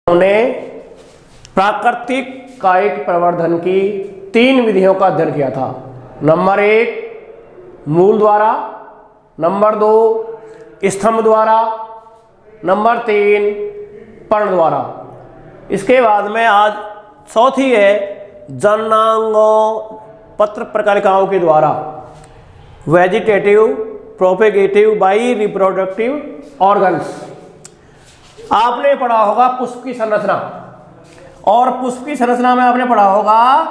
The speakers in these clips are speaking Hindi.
हमने प्राकृतिक कायिक प्रवर्धन की 3 विधियों का अध्ययन किया था। नंबर 1 मूल द्वारा, नंबर 2 स्तंभ द्वारा, नंबर 3 पर्ण द्वारा। इसके बाद में आज चौथी है जननांगों पत्र प्रकलिकाओं के द्वारा, वेजिटेटिव प्रोपेगेटिव बाई रिप्रोडक्टिव ऑर्गन्स। आपने पढ़ा होगा पुष्प की संरचना, और पुष्प की संरचना में आपने पढ़ा होगा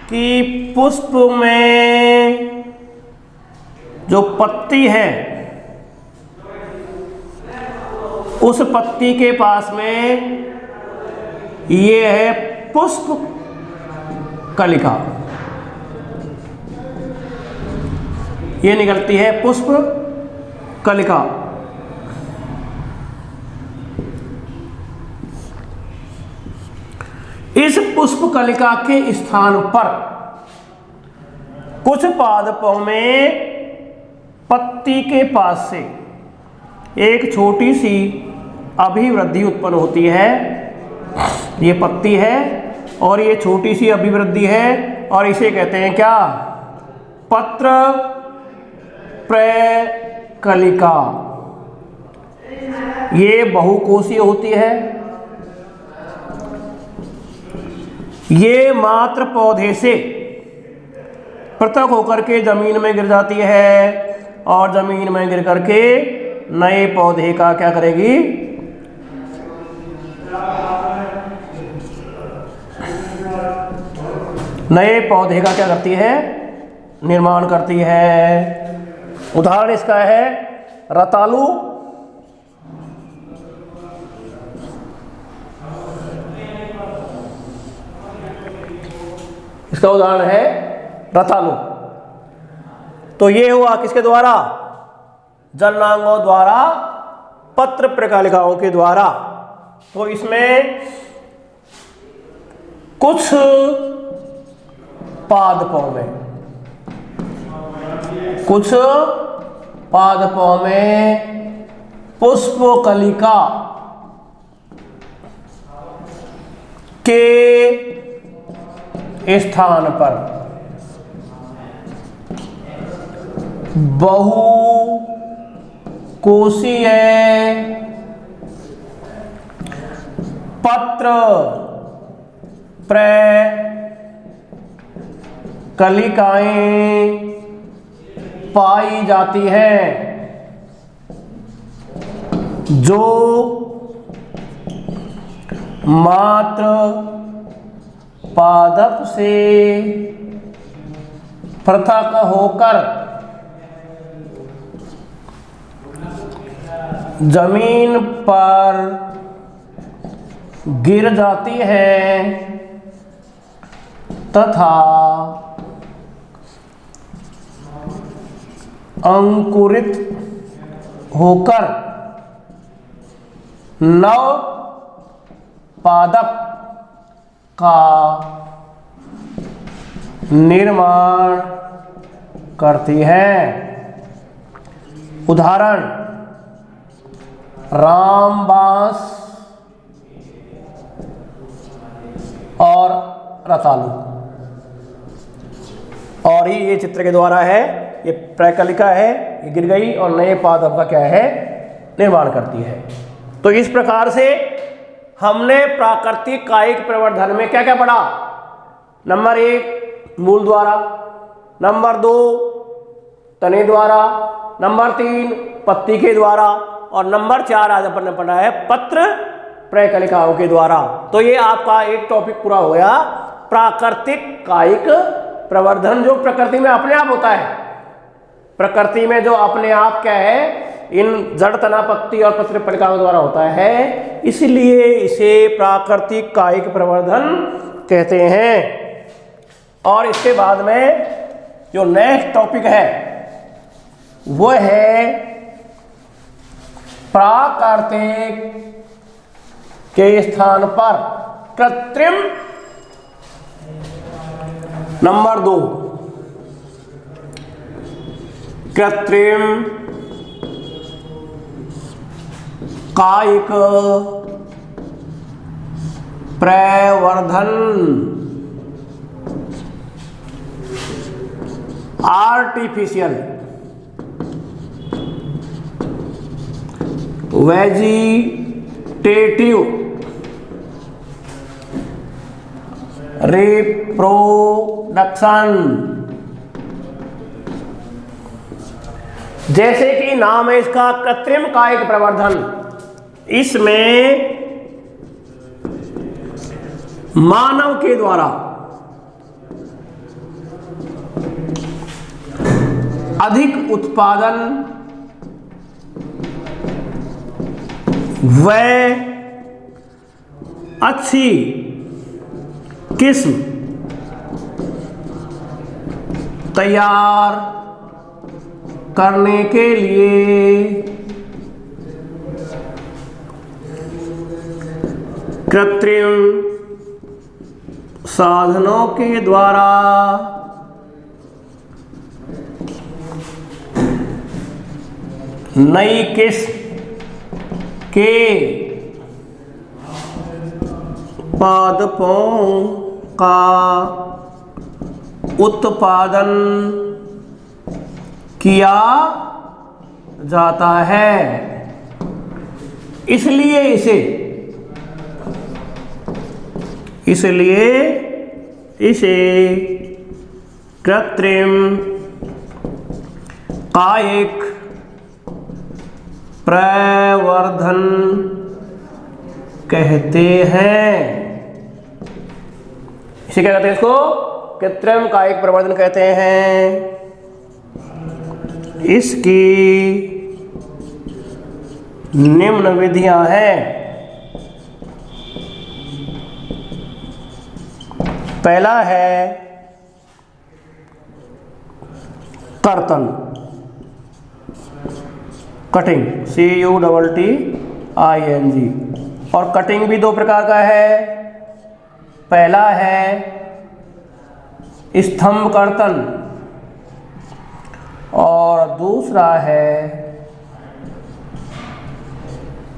कि पुष्प में जो पत्ती है उस पत्ती के पास में ये है पुष्प कलिका, ये निकलती है पुष्प कलिका। इस पुष्प कलिका के स्थान पर कुछ पादपों में पत्ती के पास से एक छोटी सी अभिवृद्धि उत्पन्न होती है। ये पत्ती है और ये छोटी सी अभिवृद्धि है, और इसे कहते हैं क्या? पत्र प्रकलिका। ये बहुकोशीय होती है। ये मात्र पौधे से पृथक होकर के जमीन में गिर जाती है, और जमीन में गिर करके नए पौधे का क्या करेगी? नए पौधे का क्या करती है? निर्माण करती है। उदाहरण इसका है रतालू, इसका उदाहरण है रतालू। तो ये हुआ किसके द्वारा? जननांगों द्वारा, पत्र प्रकलिकाओं के द्वारा। तो इसमें कुछ पादपों में पुष्प कलिका के स्थान पर बहुकोशीय पत्र प्रकलिकाएं पाई जाती हैं, जो मात्र पादप से पृथक होकर जमीन पर गिर जाती है तथा अंकुरित होकर नव पादप का निर्माण करती है। उदाहरण रामबांस और रतालू। और ये चित्र के द्वारा है, ये प्रकलिका है, ये गिर गई और नए पादप का क्या है? निर्माण करती है। तो इस प्रकार से हमने प्राकृतिक कायिक प्रवर्धन में क्या क्या पढ़ा? नंबर 1 मूल द्वारा, नंबर 2 तने द्वारा, नंबर 3 पत्ती के द्वारा, और नंबर 4 आज अपन ने पढ़ा है पत्र प्रकलिकाओं के द्वारा। तो ये आपका एक टॉपिक पूरा हो गया, प्राकृतिक कायिक प्रवर्धन, जो प्रकृति में अपने आप होता है। प्रकृति में जो अपने आप क्या है? इन जड़, तना, पत्ती और पत्र प्रकलिकाओं द्वारा होता है, इसलिए इसे प्राकृतिक कायिक प्रवर्धन कहते हैं। और इसके बाद में जो नेक्स्ट टॉपिक है वो है प्राकृतिक के स्थान पर कृत्रिम। नंबर 2 कृत्रिम कायिक प्रवर्धन आर्टिफिशियल वेजिटेटिव रिप्रोडक्शन। जैसे कि नाम है इसका कृत्रिम कायिक प्रवर्धन, इसमें मानव के द्वारा अधिक उत्पादन व अच्छी किस्म तैयार करने के लिए कृत्रिम साधनों के द्वारा नई किस्म के पादपों का उत्पादन किया जाता है। इसलिए इसे कृत्रिम कायिक प्रवर्धन कहते हैं। इसे क्या कहते हैं? इसको कृत्रिम कायिक प्रवर्धन कहते हैं। इसकी निम्न विधियां हैं। पहला है कर्तन, कटिंग, CUTTING। और कटिंग भी दो प्रकार का है। पहला है स्तंभ कर्तन और दूसरा है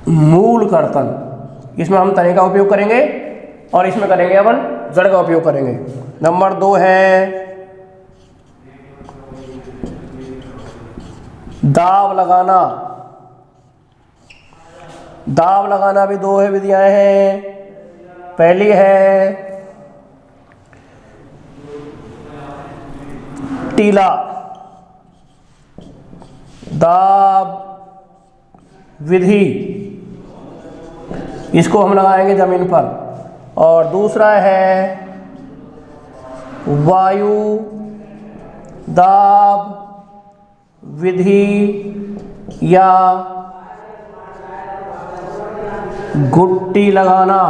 मूल कर्तन। इसमें हम तने का उपयोग करेंगे और इसमें करेंगे अपन जड़ का उपयोग करेंगे। नंबर 2 है दाब लगाना। दाब लगाना भी 2 विधियां हैं। पहली है टीला दाब विधि, इसको हम लगाएंगे जमीन पर। और दूसरा है वायु दाब विधि या घुट्टी लगाना।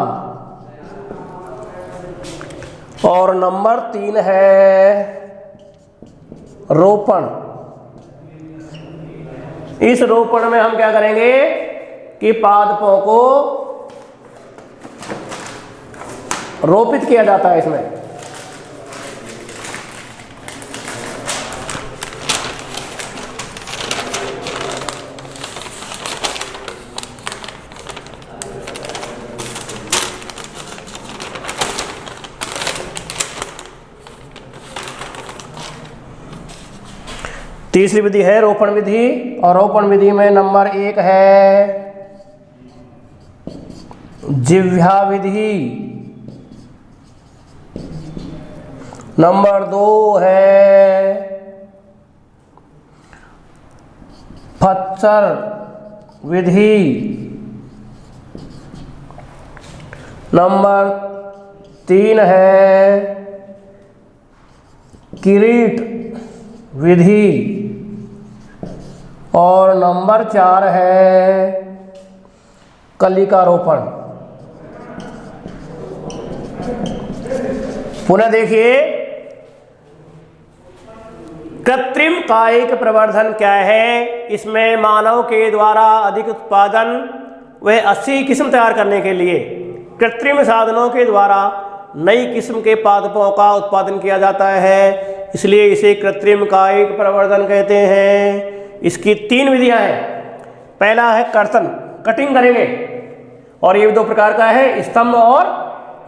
और नंबर 3 है रोपण। इस रोपण में हम क्या करेंगे कि पादपों को रोपित किया जाता है। इसमें तीसरी विधि है रोपण विधि। और रोपण विधि में नंबर 1 है जिह्वा विधि, नंबर 2 है फच्चर विधि, नंबर 3 है किरीट विधि और नंबर 4 है कलिका रोपण। पुनः देखिए कृत्रिम कायिक प्रवर्धन क्या है। इसमें मानव के द्वारा अधिक उत्पादन व अच्छी किस्म तैयार करने के लिए कृत्रिम साधनों के द्वारा नई किस्म के पादपों का उत्पादन किया जाता है। इसलिए इसे कृत्रिम कायिक प्रवर्धन कहते हैं। इसकी 3 विधियां हैं। पहला है कर्तन, कटिंग करेंगे, और ये 2 प्रकार का है, स्तंभ और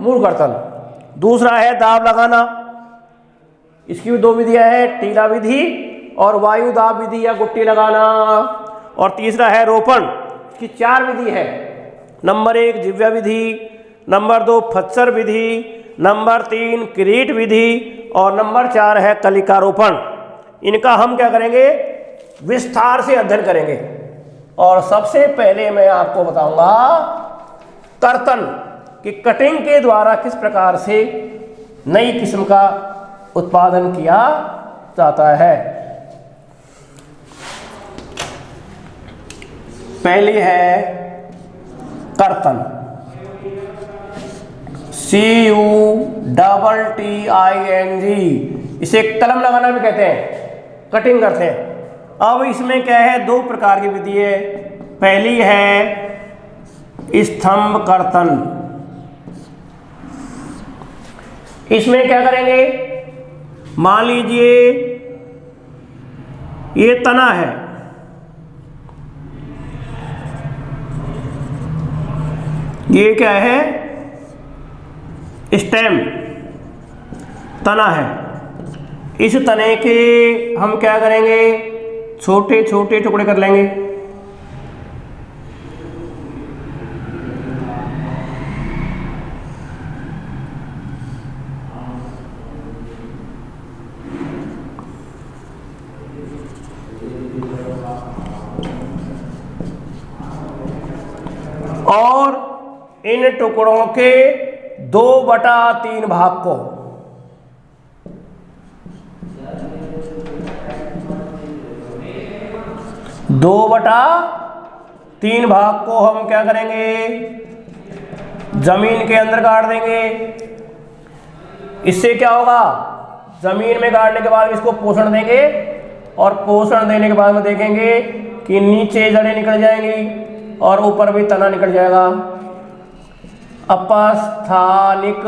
मूल कर्तन। दूसरा है दाब लगाना, इसकी भी दो विधियां हैं, टीला विधि और वायु दाब विधि या गुट्टी लगाना। और तीसरा है रोपण, इसकी 4 विधि है। नंबर 1 जिव्या विधि, नंबर 2 फत्सर विधि, नंबर 3 किरीट विधि और नंबर 4 है कलिकारोपण। इनका हम क्या करेंगे, विस्तार से अध्ययन करेंगे। और सबसे पहले मैं आपको बताऊंगा कर्तन कि कटिंग के द्वारा किस प्रकार से नई किस्म का उत्पादन किया जाता है। पहली है कर्तन, CUTTING, इसे कलम लगाना भी कहते हैं, कटिंग करते हैं। अब इसमें क्या है, 2 प्रकार की विधि है। पहली है स्तंभ कर्तन। इसमें क्या करेंगे, मान लीजिए ये तना है, ये क्या है, स्टेम तना है। इस तने के हम क्या करेंगे, छोटे छोटे टुकड़े कर लेंगे। और इन टुकड़ों के 2/3 भाग को हम क्या करेंगे, जमीन के अंदर गाड़ देंगे। इससे क्या होगा, जमीन में गाड़ने के बाद इसको पोषण देंगे और पोषण देने के बाद में देखेंगे कि नीचे जड़ें निकल जाएंगी और ऊपर भी तना निकल जाएगा। अपस्थानिक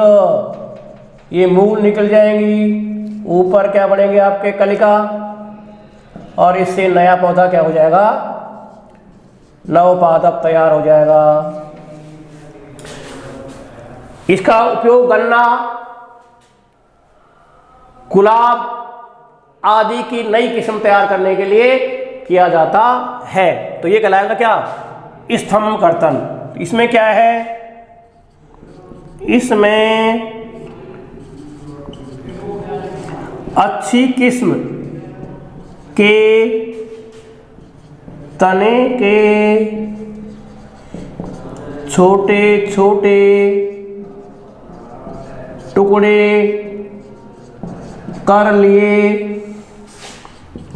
ये मूल निकल जाएंगी, ऊपर क्या बढ़ेंगे आपके कलिका, और इससे नया पौधा क्या हो जाएगा, नवपादप तैयार हो जाएगा। इसका उपयोग गन्ना, गुलाब आदि की नई किस्म तैयार करने के लिए किया जाता है। तो ये कहलाएगा क्या, स्तंभ कर्तन। इसमें क्या है, इसमें अच्छी किस्म के तने के छोटे छोटे टुकड़े कर लिए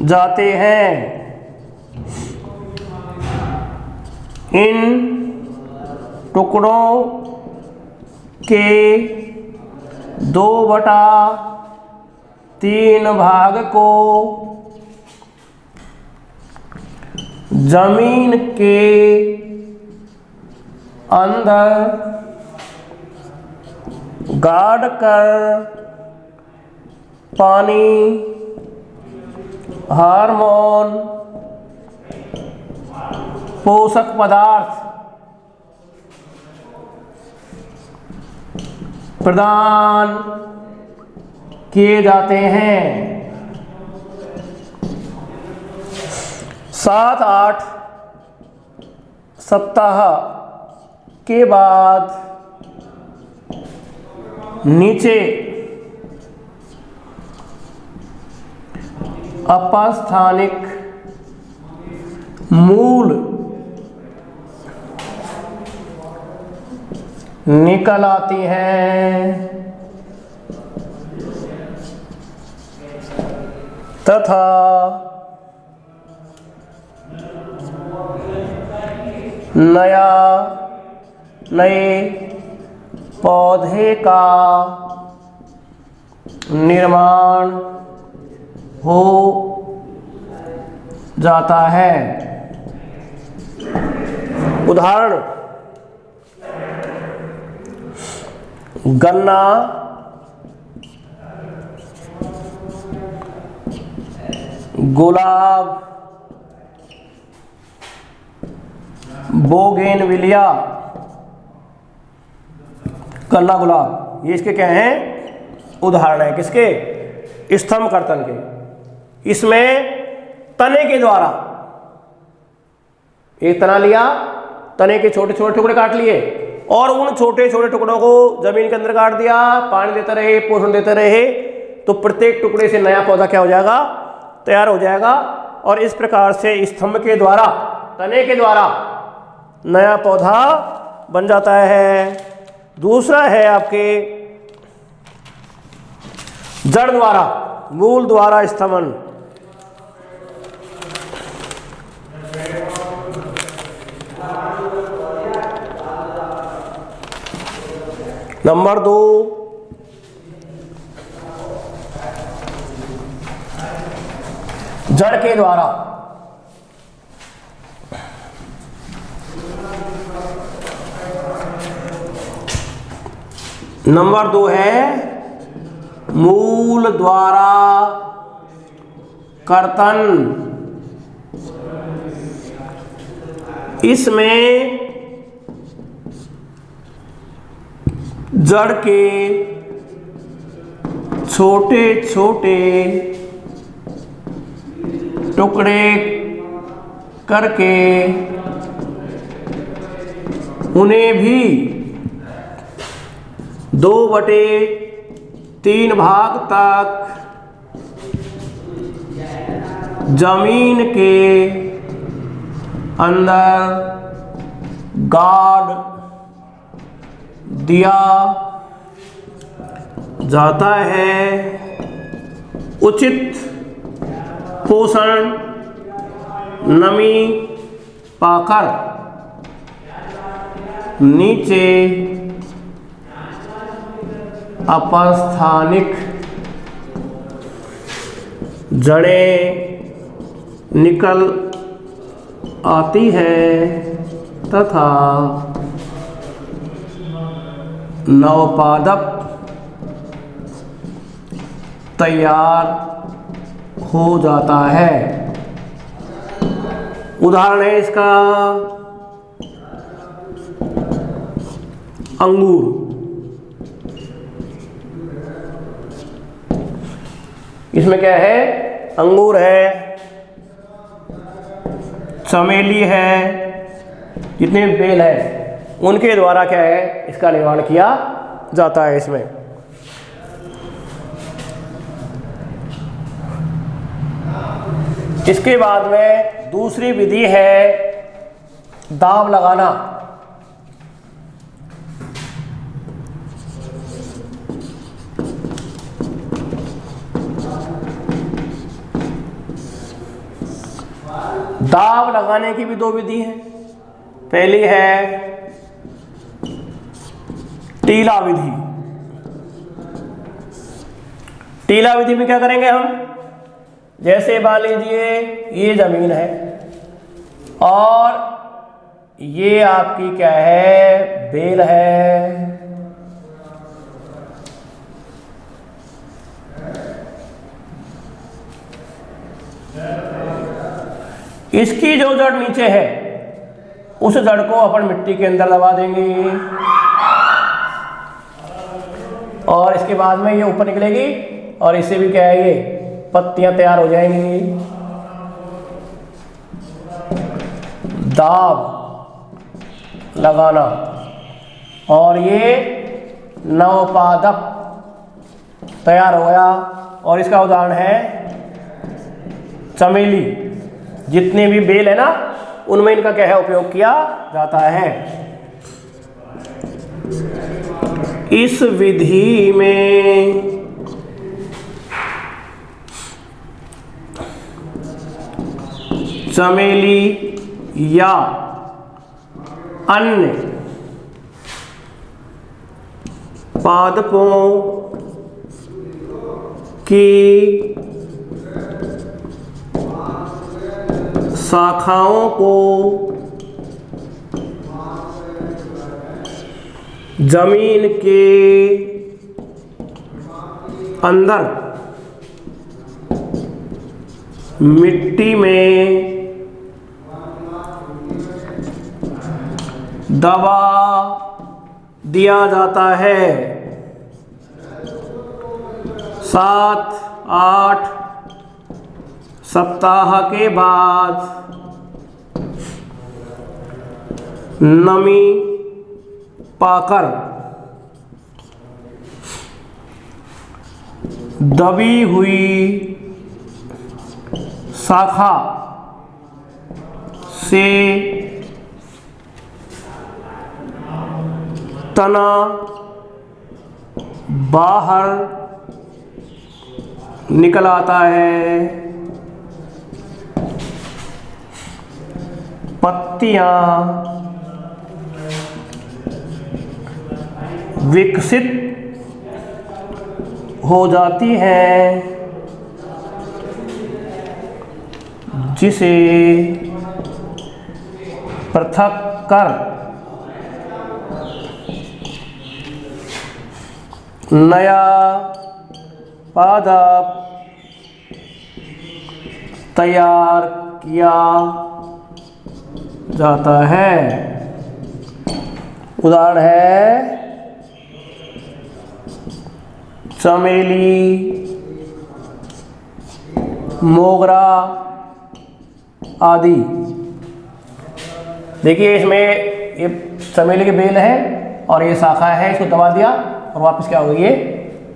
जाते हैं। इन टुकड़ों के 2/3 भाग को जमीन के अंदर गाड़ कर पानी, हार्मोन, पोषक पदार्थ प्रदान किए जाते हैं। 7-8 सप्ताह के बाद नीचे अपस्थानिक मूल निकल आती हैं तथा नए पौधे का निर्माण हो जाता है। उदाहरण, गन्ना, गुलाब, बोगेनविलिया कल्ला गुलाब, ये इसके क्या हैं, उदाहरण है किसके, स्तंभ कर्तन के। इसमें तने के द्वारा एक तना लिया, तने के छोटे छोटे टुकड़े काट लिए और उन छोटे छोटे टुकड़ों को जमीन के अंदर गाड़ दिया, पानी देते रहे, पोषण देते रहे, तो प्रत्येक टुकड़े से नया पौधा क्या हो जाएगा, तैयार हो जाएगा। और इस प्रकार से स्तंभ के द्वारा, तने के द्वारा नया पौधा बन जाता है। दूसरा है आपके जड़ द्वारा, मूल द्वारा स्तमन। नंबर 2 जड़ के द्वारा। नंबर 2 है मूल द्वारा कर्तन। इसमें जड़ के छोटे छोटे टुकड़े करके उन्हें भी 2/3 भाग तक जमीन के अंदर गाड़ दिया जाता है। उचित पोषण, नमी पाकर नीचे अपस्थानिक जड़ें निकल आती है तथा नवपादप तैयार हो जाता है। उदाहरण है इसका अंगूर। इसमें क्या है, अंगूर है, चमेली है, जितने बेल है उनके द्वारा क्या है, इसका निर्माण किया जाता है। इसमें इसके बाद में दूसरी विधि है दाव लगाना। दाव लगाने की भी 2 विधि है। पहली है टीला विधि। टीला विधि में क्या करेंगे हम, जैसे मान लीजिए ये जमीन है और ये आपकी क्या है, बेल है। इसकी जो जड़ नीचे है उस जड़ को अपन मिट्टी के अंदर दबा देंगे और इसके बाद में ये ऊपर निकलेगी और इससे भी क्या है, ये पत्तियां तैयार हो जाएंगी। दाव लगाना, और ये नवपादप तैयार हो गया। और इसका उदाहरण है चमेली। जितने भी बेल है ना, उनमें इनका क्या है, उपयोग किया जाता है। इस विधि में चमेली या अन्य पादपों की शाखाओं को जमीन के अंदर मिट्टी में दबा दिया जाता है। 7-8 सप्ताह के बाद नमी पाकर दबी हुई शाखा से तना बाहर निकल आता है। पत्तियां विकसित हो जाती हैं, जिसे पृथक कर नया पादप तैयार किया जाता है। उदाहरण है चमेली, मोगरा आदि। देखिए इसमें ये चमेली के बेल है और ये शाखा है, इसको दबा दिया और वापस क्या हो गई, ये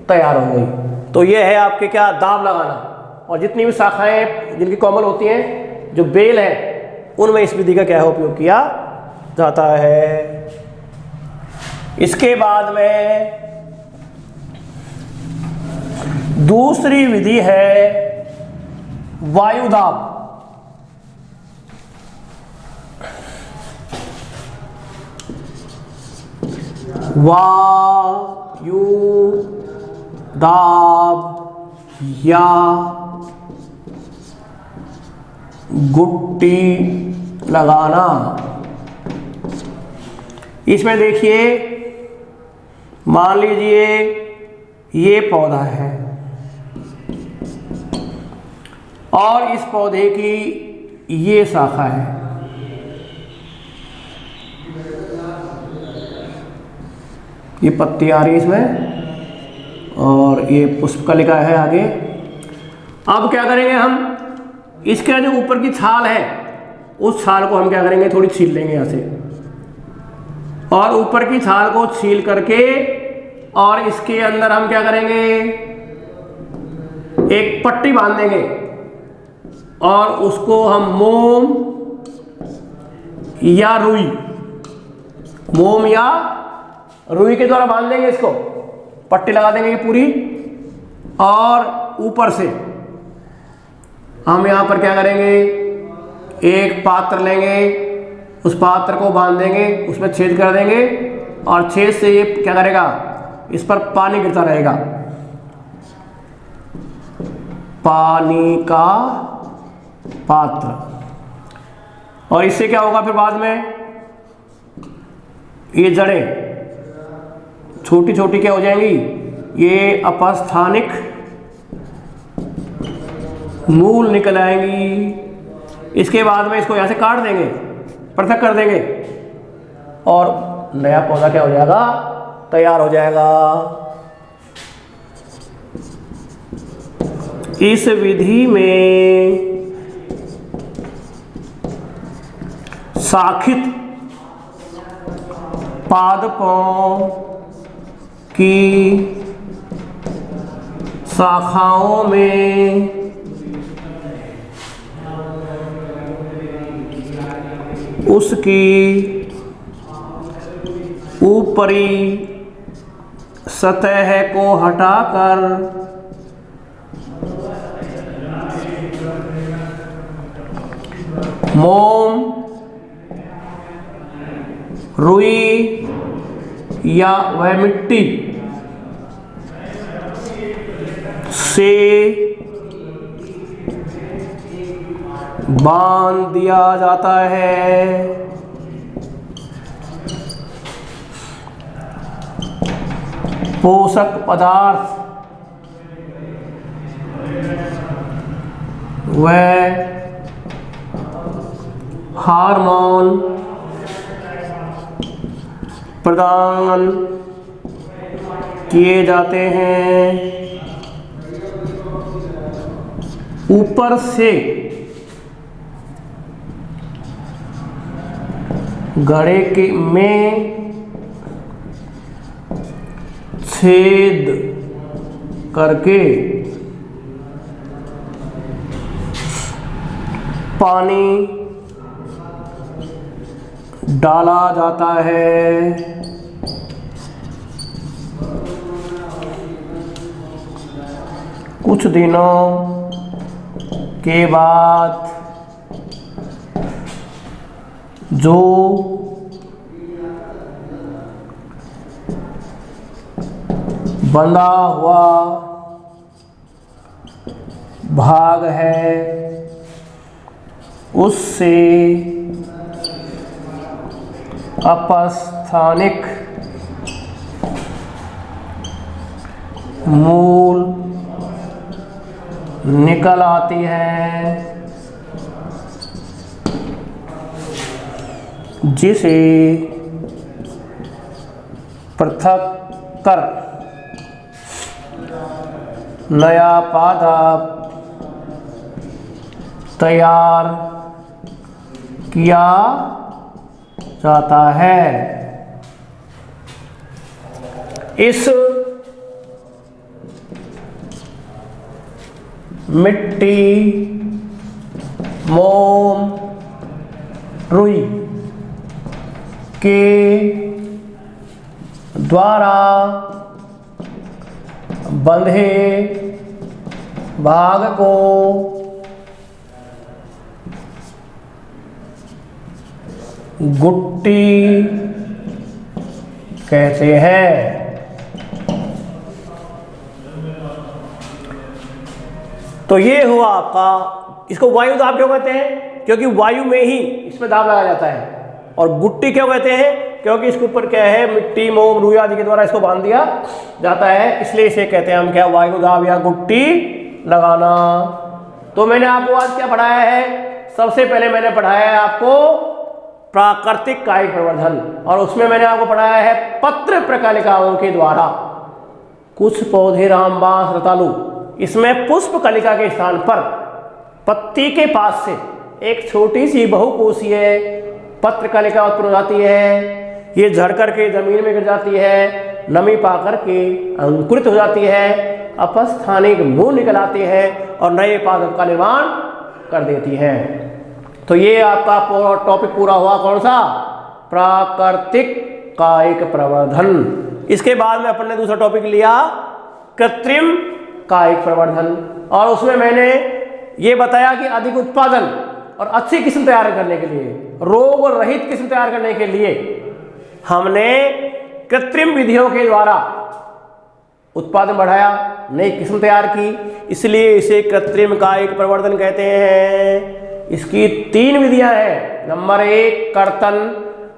तैयार हो गई। तो ये है आपके क्या, दाब लगाना। और जितनी भी शाखाएं जिनकी कॉमन होती हैं, जो बेल है, उनमें इस विधि का क्या है, उपयोग किया जाता है। इसके बाद में दूसरी विधि है वायुदाब। वायु दाब या गुट्टी लगाना। इसमें देखिए, मान लीजिए ये पौधा है और इस पौधे की ये शाखा है। ये पत्ती आ रही है इसमें और ये पुष्पकलिका है आगे। अब क्या करेंगे हम, इसके जो ऊपर की छाल है, उस छाल को हम क्या करेंगे, थोड़ी छील लेंगे यहाँ से, और ऊपर की छाल को छील करके और इसके अंदर हम क्या करेंगे, एक पट्टी बांध देंगे और उसको हम मोम या रुई, मोम या रुई के द्वारा बांध देंगे। इसको पट्टी लगा देंगे पूरी, और ऊपर से हम यहाँ पर क्या करेंगे, एक पात्र लेंगे, उस पात्र को बांध देंगे, उसमें छेद कर देंगे और छेद से ये क्या करेगा, इस पर पानी गिरता रहेगा। पानी का पात्र। और इससे क्या होगा फिर बाद में, ये जड़ें छोटी छोटी क्या हो जाएंगी, ये अपस्थानिक मूल निकल आएंगी। इसके बाद में इसको यहाँ से काट देंगे, पृथक कर देंगे और नया पौधा क्या हो जाएगा, तैयार हो जाएगा। इस विधि में शाखित पादपों की शाखाओं में उसकी ऊपरी सतह को हटाकर मोम, रुई या वह मिट्टी से बांध दिया जाता है। पोषक पदार्थ व हार्मोन प्रदान किए जाते हैं। ऊपर से घड़े के में छेद करके पानी डाला जाता है। कुछ दिनों के बाद जो बंधा हुआ भाग है उससे अपस्थानिक मूल निकल आती है, जिसे पृथक कर नया पादप तैयार किया जाता है। इस मिट्टी, मोम, रुई के द्वारा बंधे भाग को गुट्टी कहते हैं। तो ये हुआ आपका, इसको वायु दाब क्यों कहते हैं? क्योंकि वायु में ही इसमें दाब लगाया जाता है। और गुट्टी क्यों कहते हैं? क्योंकि इसके ऊपर क्या है, मिट्टी, मोम, रुई आदि के द्वारा इसको बांध दिया जाता है, इसलिए इसे कहते हैं हम क्या, वायु दाब या गुट्टी लगाना। तो मैंने आपको आज क्या पढ़ाया है? सबसे पहले मैंने पढ़ाया है आपको प्राकृतिक कायिक प्रवर्धन, और उसमें मैंने आपको पढ़ाया है पत्र प्रकलिकाओं के द्वारा। कुछ पौधे रामबांस, रतालू, इसमें पुष्प कलिका के स्थान पर पत्ती के पास से एक छोटी सी बहुकोशीय पत्र कलिका उत्पन्न हो जाती है। ये झड़ करके जमीन में गिर जाती है, नमी पा करके अंकुरित हो जाती है, अपस्थानिक मूल निकल आते हैं और नए पादप का निर्माण कर देती है। तो ये आपका टॉपिक पूरा हुआ, कौन सा? प्राकृतिक कायिक प्रवर्धन। इसके बाद में अपन ने दूसरा टॉपिक लिया कृत्रिम कायिक प्रवर्धन, और उसमें मैंने ये बताया कि अधिक उत्पादन और अच्छी किस्म तैयार करने के लिए, रोग रहित किस्म तैयार करने के लिए हमने कृत्रिम विधियों के द्वारा उत्पादन बढ़ाया, नई किस्म तैयार की, इसलिए इसे कृत्रिम कायिक प्रवर्धन कहते हैं। इसकी 3 विधियां हैं। नंबर 1 कर्तन,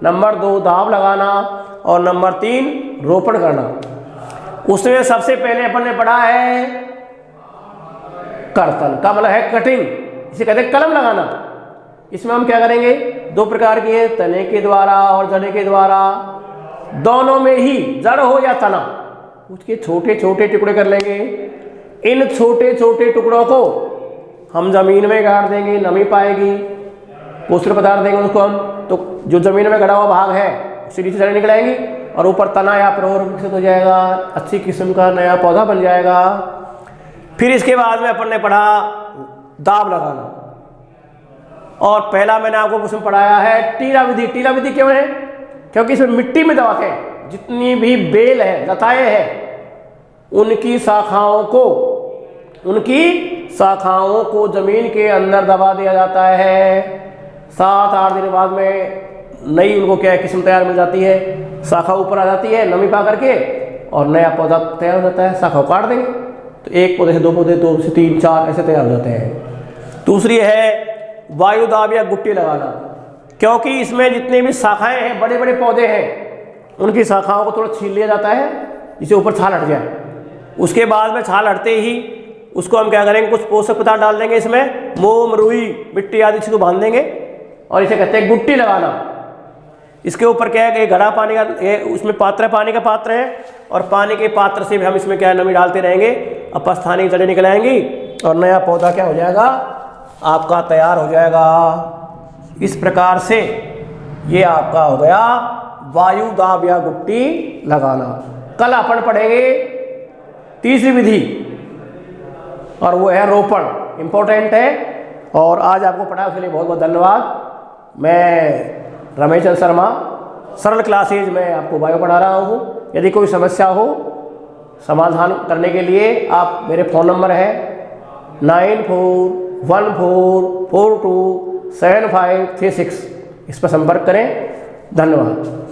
नंबर 2 दाब लगाना और नंबर 3 रोपण करना। उसमें सबसे पहले अपन ने पढ़ा है कर्तन का मतलब है कटिंग, इसे कहते हैं कलम लगाना। इसमें हम क्या करेंगे, 2 प्रकार की है, तने के द्वारा और जड़े के द्वारा। दोनों में ही, जड़ हो या तना, उसके छोटे छोटे टुकड़े कर लेंगे। इन छोटे छोटे टुकड़ों को हम जमीन में गाड़ देंगे, नमी पाएगी, पोषक पदार्थ देंगे उसको हम, तो जो जमीन में गड़ा हुआ भाग है उससे नीचे जड़ें निकल आएंगी और ऊपर तना या प्रौर विकसित हो जाएगा, अच्छी किस्म का नया पौधा बन जाएगा। फिर इसके बाद में अपन ने पढ़ा दाब लगाना, और पहला मैंने आपको उसमें पढ़ाया है टीला विधि। टीला विधि क्यों है? क्योंकि इसमें मिट्टी में दबाते हैं, जितनी भी बेल है, लताएं हैं, उनकी शाखाओं को जमीन के अंदर दबा दिया जाता है। 7-8 दिन बाद में नई उनको क्या किस्म तैयार मिल जाती है, शाखा ऊपर आ जाती है नमी पा करके, और नया पौधा तैयार हो जाता है। शाखा काट देंगे तो 1 पौधे से 2 पौधे, 2 से 3, 4 ऐसे तैयार हो जाते हैं। दूसरी है वायु दाब या गुट्टी लगाना, क्योंकि इसमें जितने भी शाखाएं हैं, बड़े बड़े पौधे हैं, उनकी शाखाओं को थोड़ा छील लिया जाता है जिससे ऊपर छाल हट जाए। उसके बाद में छाल हटते ही उसको हम क्या करेंगे, कुछ पोषक पदार्थ डाल देंगे इसमें, मोम, रुई, मिट्टी आदि इसको बांध देंगे, और इसे कहते हैं गुट्टी लगाना। इसके ऊपर क्या है कि घड़ा पानी का, ये उसमें पात्र है, पानी का पात्र है, और पानी के पात्र से भी हम इसमें क्या है नमी डालते रहेंगे, अपस्थानिक जड़ें निकल आएंगी और नया पौधा क्या हो जाएगा आपका तैयार हो जाएगा। इस प्रकार से ये आपका हो गया वायु दाब या गुट्टी लगाना। कल अपन पढ़ेंगे तीसरी विधि और वो है रोपण, इंपॉर्टेंट है। और आज आपको पढ़ा उसके लिए बहुत बहुत धन्यवाद। मैं रमेश चंद्र शर्मा, सरल क्लासेज में आपको बायो पढ़ा रहा हूँ। यदि कोई समस्या हो समाधान करने के लिए आप मेरे फ़ोन नंबर है 9414427536, इस पर संपर्क करें। धन्यवाद।